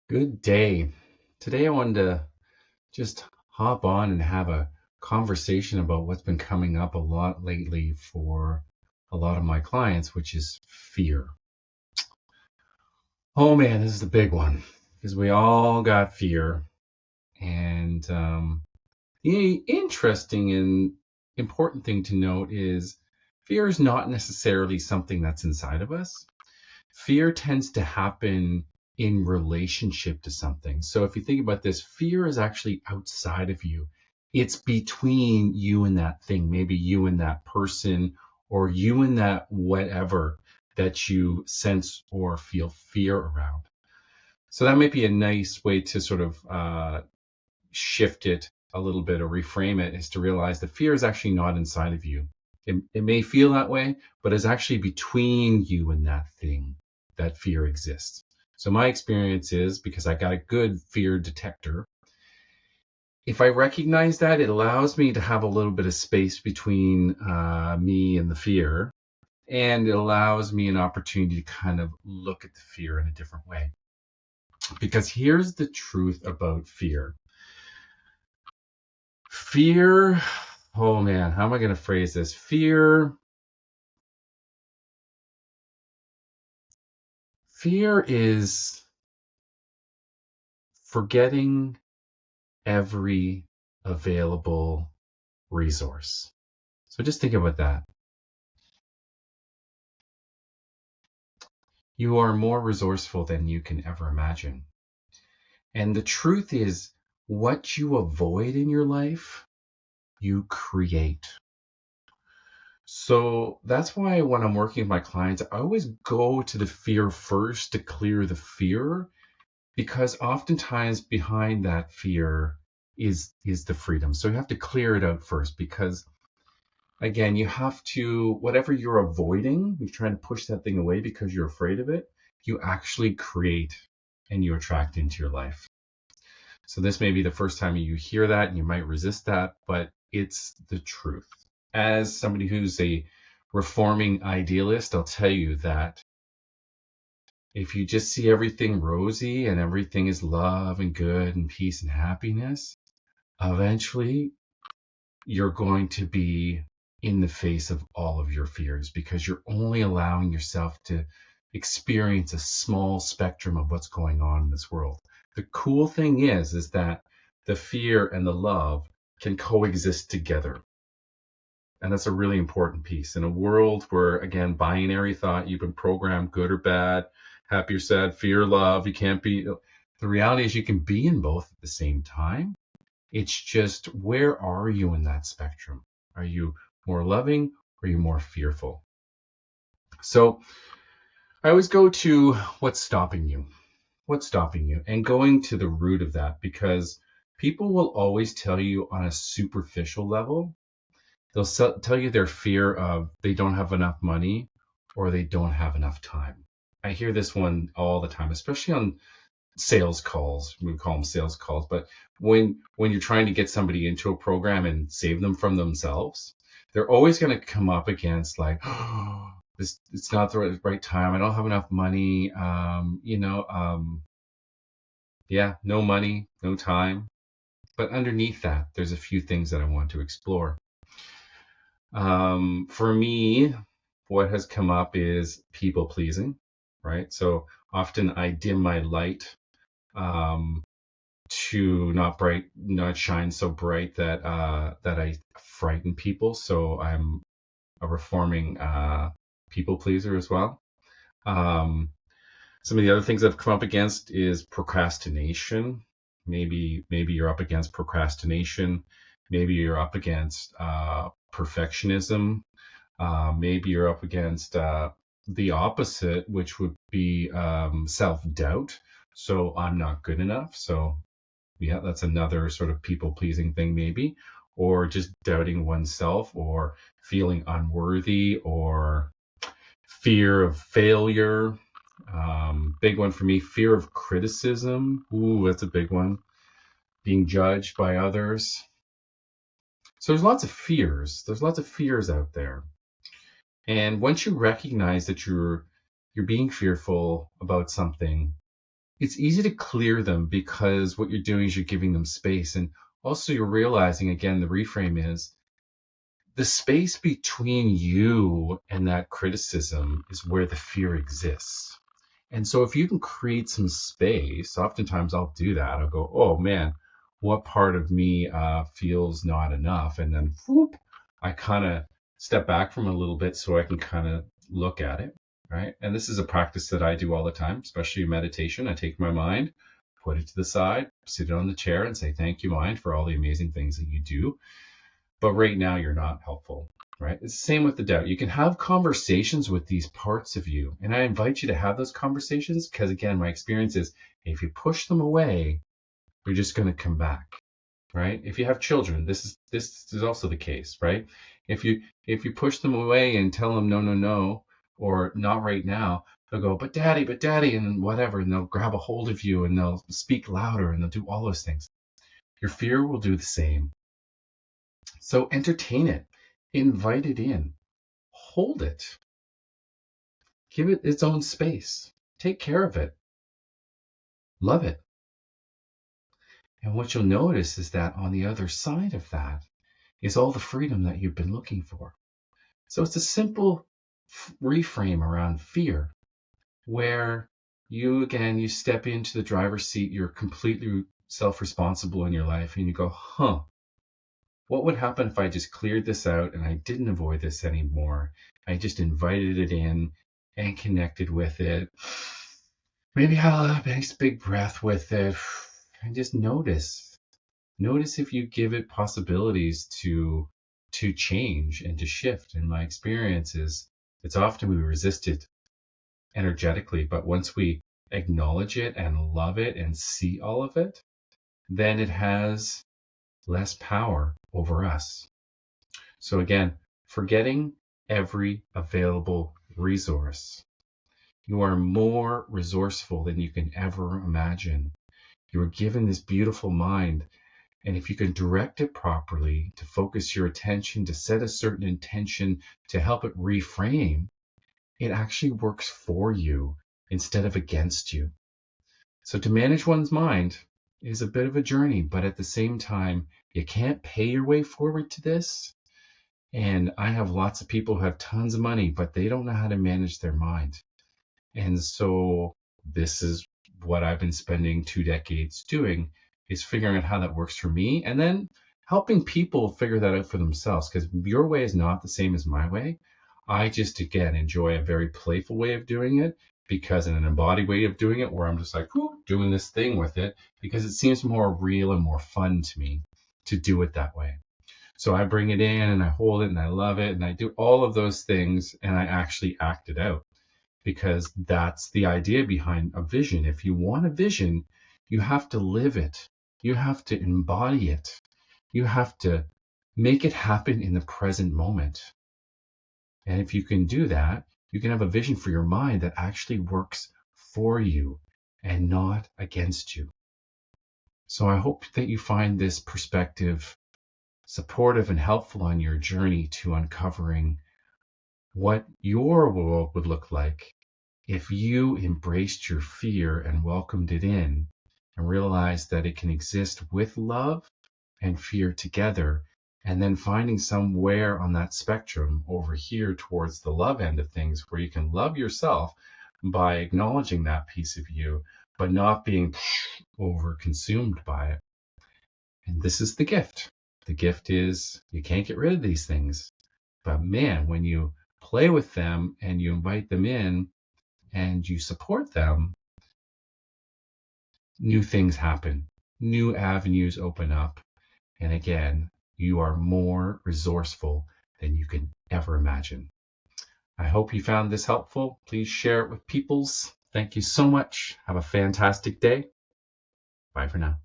Good day. Today I wanted to just hop on and have a conversation about what's been coming up a lot lately for a lot of my clients, which is fear. Oh man, this is the big one because we all got fear. And the interesting and important thing to note is fear is not necessarily something that's inside of us. Fear tends to happen in relationship to something. So if you think about this, fear is actually outside of you. It's between you and that thing, maybe you and that person, or you and that whatever that you sense or feel fear around. So that might be a nice way to sort of shift it a little bit or reframe it, is to realize that fear is actually not inside of you. It may feel that way, but it's actually between you and that thing that fear exists. So my experience is, because I got a good fear detector, if I recognize that, it allows me to have a little bit of space between me and the fear, and it allows me an opportunity to kind of look at the fear in a different way. Because here's the truth about fear. Fear, oh man, how am I going to phrase this? Fear is forgetting every available resource. So just think about that. You are more resourceful than you can ever imagine. And the truth is, what you avoid in your life, you create. So that's why when I'm working with my clients, I always go to the fear first to clear the fear, because oftentimes behind that fear is the freedom. So you have to clear it out first, because again, you have to, whatever you're avoiding, you're trying to push that thing away because you're afraid of it, you actually create and you attract into your life. So this may be the first time you hear that and you might resist that, but it's the truth. As somebody who's a reforming idealist, I'll tell you that if you just see everything rosy and everything is love and good and peace and happiness, eventually you're going to be in the face of all of your fears, because you're only allowing yourself to experience a small spectrum of what's going on in this world. The cool thing is that the fear and the love can coexist together. And that's a really important piece. In a world where, again, binary thought, you've been programmed good or bad, happy or sad, fear, love, you can't be. The reality is you can be in both at the same time. It's just, where are you in that spectrum? Are you more loving or are you more fearful? So I always go to what's stopping you. What's stopping you? And going to the root of that, because people will always tell you on a superficial level. They'll tell you their fear of they don't have enough money or they don't have enough time. I hear this one all the time, especially on sales calls. We call them sales calls, but when you're trying to get somebody into a program and save them from themselves, they're always going to come up against like, oh, this, it's not the right time. I don't have enough money. Yeah, no money, no time. But underneath that, there's a few things that I want to explore. For me, what has come up is people pleasing, right? So often I dim my light to not shine so bright that I frighten people. So I'm a reforming people pleaser as well. Some of the other things I've come up against is procrastination. Maybe you're up against procrastination. Maybe you're up against perfectionism. Maybe you're up against the opposite, which would be self-doubt. So I'm not good enough. So yeah, that's another sort of people-pleasing thing maybe. Or just doubting oneself, or feeling unworthy, or fear of failure. Big one for me, fear of criticism. Ooh, that's a big one. Being judged by others. So there's lots of fears. There's lots of fears out there. And once you recognize that you're being fearful about something, it's easy to clear them because what you're doing is you're giving them space. And also you're realizing, again, the reframe is the space between you and that criticism is where the fear exists. And so if you can create some space, oftentimes I'll do that. I'll go, oh man, what part of me feels not enough? And then whoop, I kind of step back from it a little bit so I can kind of look at it, right? And this is a practice that I do all the time, especially in meditation. I take my mind, put it to the side, sit it on the chair and say, thank you, mind, for all the amazing things that you do. But right now you're not helpful, right? It's the same with the doubt. You can have conversations with these parts of you. And I invite you to have those conversations because, again, my experience is if you push them away, you're just going to come back, right? If you have children, this is also the case, right? If you push them away and tell them no, no, no, or not right now, they'll go, but daddy, and whatever, and they'll grab a hold of you and they'll speak louder and they'll do all those things. Your fear will do the same. So entertain it, invite it in, hold it, give it its own space, take care of it, love it. And what you'll notice is that on the other side of that is all the freedom that you've been looking for. So it's a simple reframe around fear where you step into the driver's seat, you're completely self-responsible in your life and you go, what would happen if I just cleared this out and I didn't avoid this anymore? I just invited it in and connected with it. Maybe I'll have a nice big breath with it and just notice. Notice if you give it possibilities to change and to shift. And my experience is it's often we resist it energetically, but once we acknowledge it and love it and see all of it, then it has less power over us. So again, forgetting every available resource. You are more resourceful than you can ever imagine. You are given this beautiful mind, and if you can direct it properly, to focus your attention, to set a certain intention, to help it reframe, it actually works for you instead of against you. So to manage one's mind is a bit of a journey, but at the same time, you can't pay your way forward to this. And I have lots of people who have tons of money, but they don't know how to manage their mind. And so this is what I've been spending 2 decades doing, is figuring out how that works for me and then helping people figure that out for themselves, because your way is not the same as my way. I just, again, enjoy a very playful way of doing it, because in an embodied way of doing it where I'm just like, doing this thing with it, because it seems more real and more fun to me to do it that way. So I bring it in and I hold it and I love it and I do all of those things and I actually act it out, because that's the idea behind a vision. If you want a vision, you have to live it. You have to embody it. You have to make it happen in the present moment. And if you can do that, you can have a vision for your mind that actually works for you and not against you. So I hope that you find this perspective supportive and helpful on your journey to uncovering what your world would look like if you embraced your fear and welcomed it in and realized that it can exist with love and fear together, and then finding somewhere on that spectrum over here towards the love end of things where you can love yourself by acknowledging that piece of you, but not being over consumed by it. And this is the gift. The gift is you can't get rid of these things. But man, when you play with them and you invite them in and you support them, new things happen. New avenues open up. And again, you are more resourceful than you can ever imagine. I hope you found this helpful. Please share it with peoples. Thank you so much. Have a fantastic day. Bye for now.